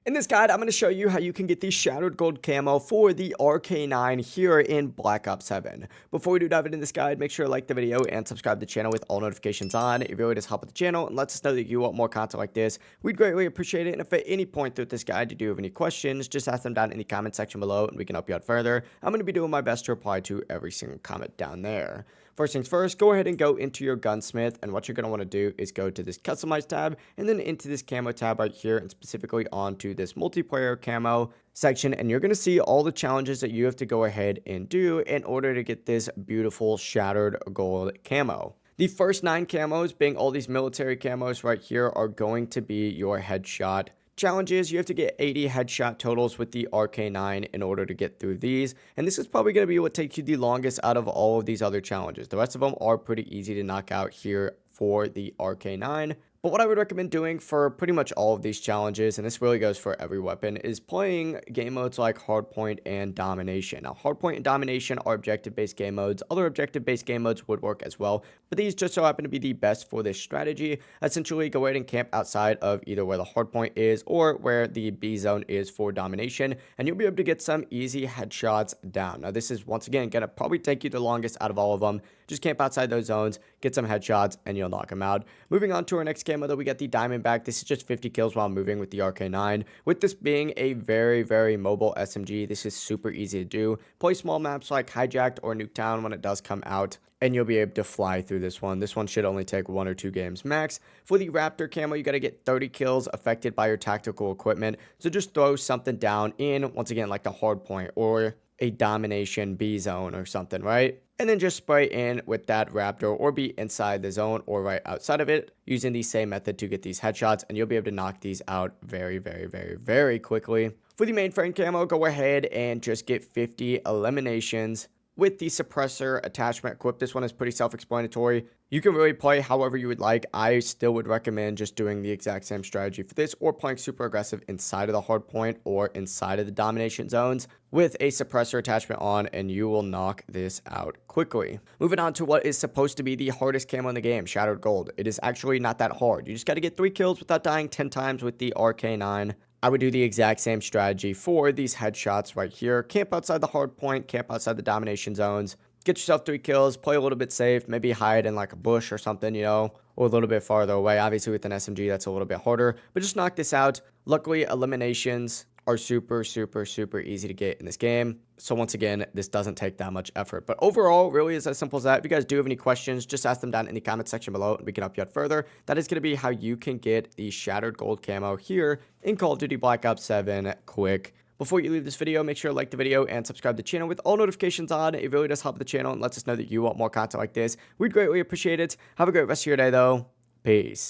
In this guide, I'm going to show you how you can get the Shattered Gold camo for the RK-9 here in Black Ops 7. Before we do dive into this guide, make sure to like the video and subscribe to the channel with all notifications on. It really does help with the channel and lets us know that you want more content like this. We'd greatly appreciate it, and if at any point through this guide you do have any questions, just ask them down in the comment section below and we can help you out further. I'm going to be doing my best to reply to every single comment down there. First things first, go ahead and go into your gunsmith, and what you're going to want to do is go to this customize tab and then into this camo tab right here, and specifically onto this multiplayer camo section, and you're going to see all the challenges that you have to go ahead and do in order to get this beautiful Shattered Gold camo. The first 9 camos, being all these military camos right here, are going to be your headshot challenges. You have to get 80 headshot totals with the RK-9 in order to get through these, and this is probably going to be what takes you the longest out of all of these other challenges. The rest of them are pretty easy to knock out here for the RK-9. But what I would recommend doing for pretty much all of these challenges, and this really goes for every weapon, is playing game modes like Hardpoint and Domination. Now, Hardpoint and Domination are objective-based game modes. Other objective-based game modes would work as well, but these just so happen to be the best for this strategy. Essentially, go ahead and camp outside of either where the Hardpoint is or where the B zone is for Domination, and you'll be able to get some easy headshots down. Now, this is, once again, going to probably take you the longest out of all of them. Just camp outside those zones, get some headshots, and you'll knock them out. Moving on to our next camo, though, we got the Diamondback. This is just 50 kills while moving with the RK-9. With this being a very, very mobile SMG, this is super easy to do. Play small maps like Hijacked or Nuketown when it does come out, and you'll be able to fly through this one. This one should only take 1 or 2 games max. For the Raptor camo, you got to get 30 kills affected by your tactical equipment. So just throw something down in, once again, like the Hardpoint or a Domination B zone or something, right? And then just spray in with that Raptor or be inside the zone or right outside of it using the same method to get these headshots, and you'll be able to knock these out very, very, very, very quickly. For the mainframe camo, go ahead and just get 50 eliminations with the suppressor attachment equipped. This one is pretty self-explanatory. You can really play however you would like. I still would recommend just doing the exact same strategy for this, or playing super aggressive inside of the hard point or inside of the domination zones with a suppressor attachment on, and you will knock this out quickly. Moving on to what is supposed to be the hardest camo in the game, Shattered Gold. It is actually not that hard. You just got to get 3 kills without dying 10 times with the RK-9. I would do the exact same strategy for these headshots right here. Camp outside the hard point, camp outside the domination zones, get yourself 3 kills, play a little bit safe, maybe hide in like a bush or something, you know, or a little bit farther away. Obviously with an SMG, that's a little bit harder, but just knock this out. Luckily, eliminations are super, super, super easy to get in this game. So once again, this doesn't take that much effort. But overall, really is as simple as that. If you guys do have any questions, just ask them down in the comment section below and we can help you out further. That is going to be how you can get the Shattered Gold camo here in Call of Duty Black Ops 7 quick. Before you leave this video, make sure to like the video and subscribe to the channel with all notifications on. It really does help the channel and lets us know that you want more content like this. We'd greatly appreciate it. Have a great rest of your day, though. Peace.